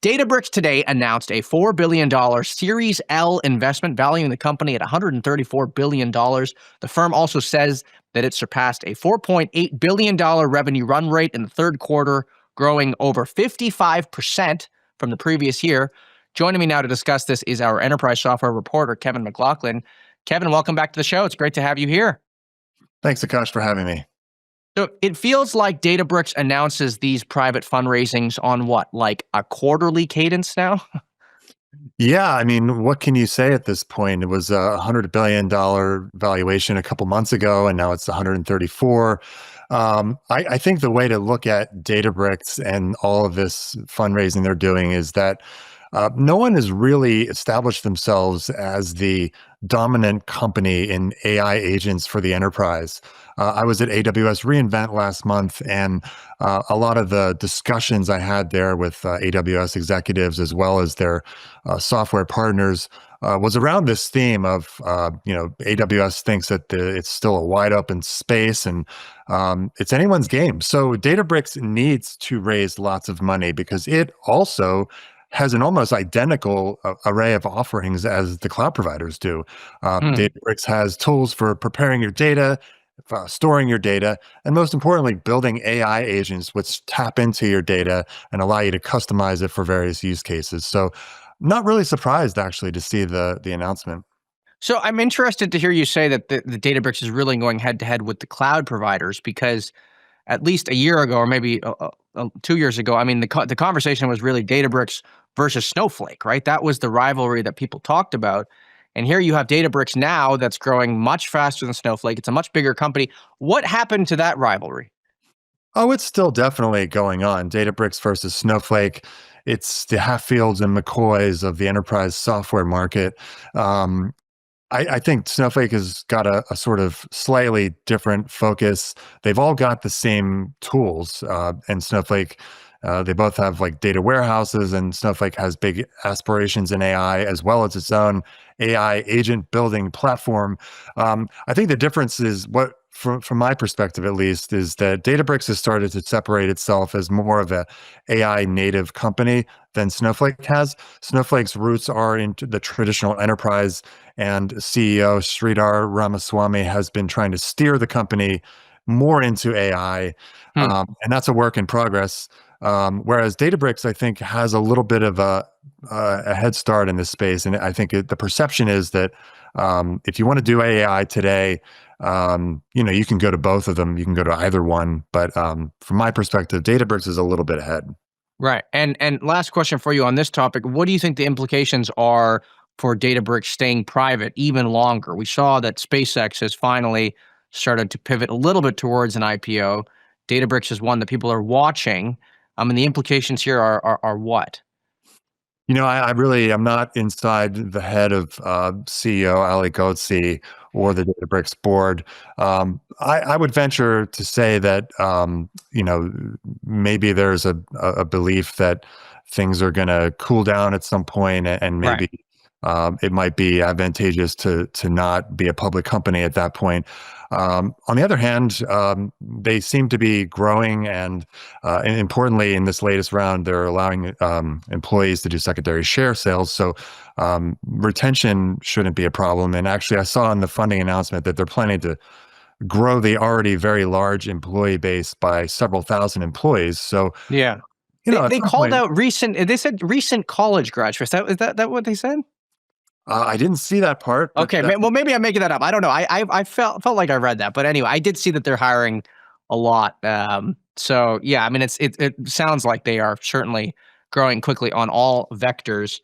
Databricks today announced a $4 billion Series L investment, valuing the company at $134 billion. The firm also says that it surpassed a $4.8 billion revenue run rate in the third quarter, growing over 55% from the previous year. Joining me now to discuss this is our enterprise software reporter, Kevin McLaughlin. Kevin, welcome back to the show. It's great to have you here. Thanks, Akash, for having me. So it feels like Databricks announces these private fundraisings on what, like a quarterly cadence now? Yeah, I mean, what can you say at this point? It was a $100 billion valuation a couple months ago, and now it's 134. I think the way to look at Databricks and all of this fundraising they're doing is that no one has really established themselves as the dominant company in AI agents for the enterprise. I was at AWS reInvent last month, and a lot of the discussions I had there with AWS executives as well as their software partners was around this theme of, AWS thinks that it's still a wide open space and it's anyone's game. So Databricks needs to raise lots of money because it also has an almost identical array of offerings as the cloud providers do. Databricks has tools for preparing your data, storing your data, and most importantly, building AI agents which tap into your data and allow you to customize it for various use cases. So not really surprised, actually, to see the announcement. So I'm interested to hear you say that the Databricks is really going head-to-head with the cloud providers, because at least a year ago, or maybe 2 years ago, I mean, the conversation was really Databricks versus Snowflake, right? That was the rivalry that people talked about. And here you have Databricks now that's growing much faster than Snowflake. It's a much bigger company. What happened to that rivalry? Oh, it's still definitely going on. Databricks versus Snowflake. It's the Hatfields and McCoys of the enterprise software market. I think Snowflake has got a sort of slightly different focus. They've all got the same tools, and Snowflake, they both have like data warehouses, and Snowflake has big aspirations in AI as well as its own AI agent building platform. I think the difference is from my perspective at least, is that Databricks has started to separate itself as more of a AI native company than Snowflake has. Snowflake's roots are into the traditional enterprise, and CEO Sridhar Ramaswamy has been trying to steer the company more into AI, and that's a work in progress. Whereas Databricks, I think, has a little bit of a head start in this space, and I think the perception is that if you want to do AI today, you can go to both of them. You can go to either one. But from my perspective, Databricks is a little bit ahead. Right. And last question for you on this topic. What do you think the implications are for Databricks staying private even longer? We saw that SpaceX has finally started to pivot a little bit towards an IPO. Databricks is one that people are watching. And the implications here are what? I'm not inside the head of CEO Ali Ghodsi or the Databricks board. I would venture to say that, maybe there's a belief that things are going to cool down at some point, and maybe it might be advantageous to not be a public company at that point. On the other hand, they seem to be growing, and importantly, in this latest round, they're allowing employees to do secondary share sales. So retention shouldn't be a problem. And actually, I saw in the funding announcement that they're planning to grow the already very large employee base by several thousand employees. So yeah, they called out recent. They said recent college graduates. Is that what they said? I didn't see that part. Okay, well, maybe I'm making that up. I don't know. I felt like I read that, but anyway, I did see that they're hiring a lot. So yeah, I mean, it sounds like they are certainly growing quickly on all vectors.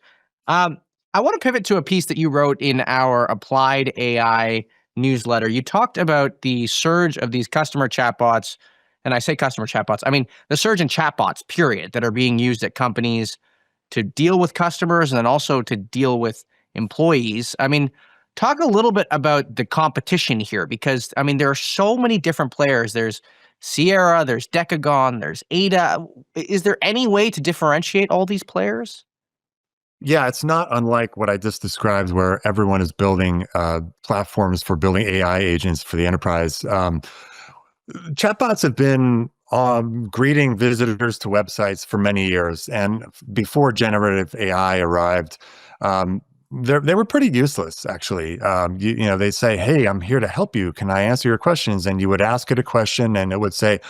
I want to pivot to a piece that you wrote in our Applied AI newsletter. You talked about the surge of these customer chatbots, and I say customer chatbots, I mean the surge in chatbots, period, that are being used at companies to deal with customers and then also to deal with employees. I mean, talk a little bit about the competition here, because I mean, there are so many different players. There's Sierra, there's Decagon, there's Ada. Is there any way to differentiate all these players? Yeah, it's not unlike what I just described, where everyone is building platforms for building AI agents for the enterprise. Chatbots have been greeting visitors to websites for many years. And before generative AI arrived, they were pretty useless, actually. They say, "Hey, I'm here to help you. Can I answer your questions?" And you would ask it a question, and it would say,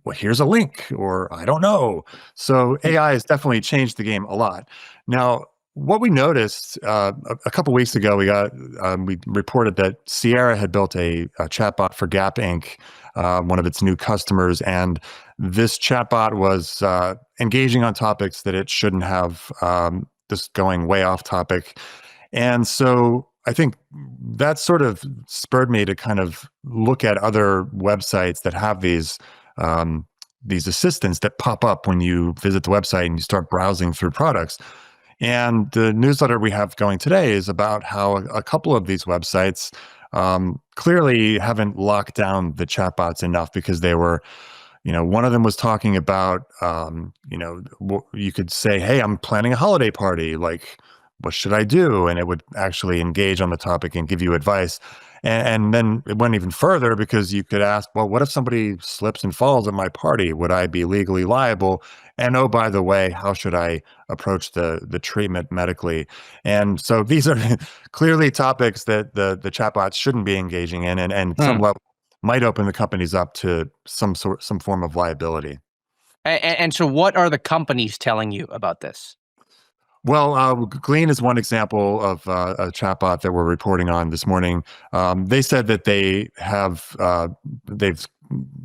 "Well, here's a link," or "I don't know." So AI has definitely changed the game a lot. Now, what we noticed a couple weeks ago, we reported that Sierra had built a chatbot for Gap Inc., one of its new customers, and this chatbot was engaging on topics that it shouldn't have, just going way off topic. And so I think that sort of spurred me to kind of look at other websites that have these assistants that pop up when you visit the website and you start browsing through products. And the newsletter we have going today is about how a couple of these websites clearly haven't locked down the chatbots enough because they were, one of them was talking about, you could say, "Hey, I'm planning a holiday party. Like, what should I do?" And it would actually engage on the topic and give you advice. And then it went even further because you could ask, "Well, what if somebody slips and falls at my party? Would I be legally liable? And oh, by the way, how should I approach the treatment medically?" And so these are clearly topics that the chatbots shouldn't be engaging in, and some Hmm. level might open the companies up to some form of liability. And so, what are the companies telling you about this? Well, Glean is one example of a chatbot that we're reporting on this morning. They said that they've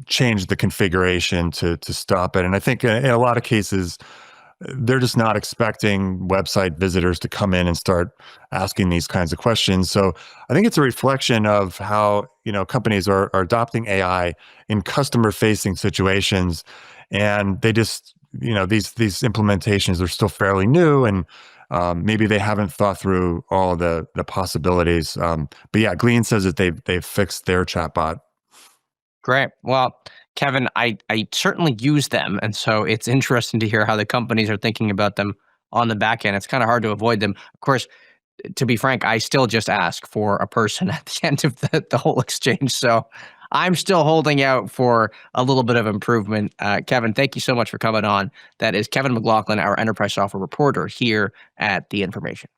changed the configuration to stop it, and I think in a lot of cases they're just not expecting website visitors to come in and start asking these kinds of questions. So I think it's a reflection of how companies are adopting AI in customer facing situations, and they just these implementations are still fairly new, and maybe they haven't thought through all the possibilities. But yeah, Glean says that they've fixed their chatbot. Great. Well, Kevin, I certainly use them, and so it's interesting to hear how the companies are thinking about them on the back end. It's kind of hard to avoid them. Of course, to be frank, I still just ask for a person at the end of the whole exchange. So I'm still holding out for a little bit of improvement. Kevin, thank you so much for coming on. That is Kevin McLaughlin, our enterprise software reporter here at The Information.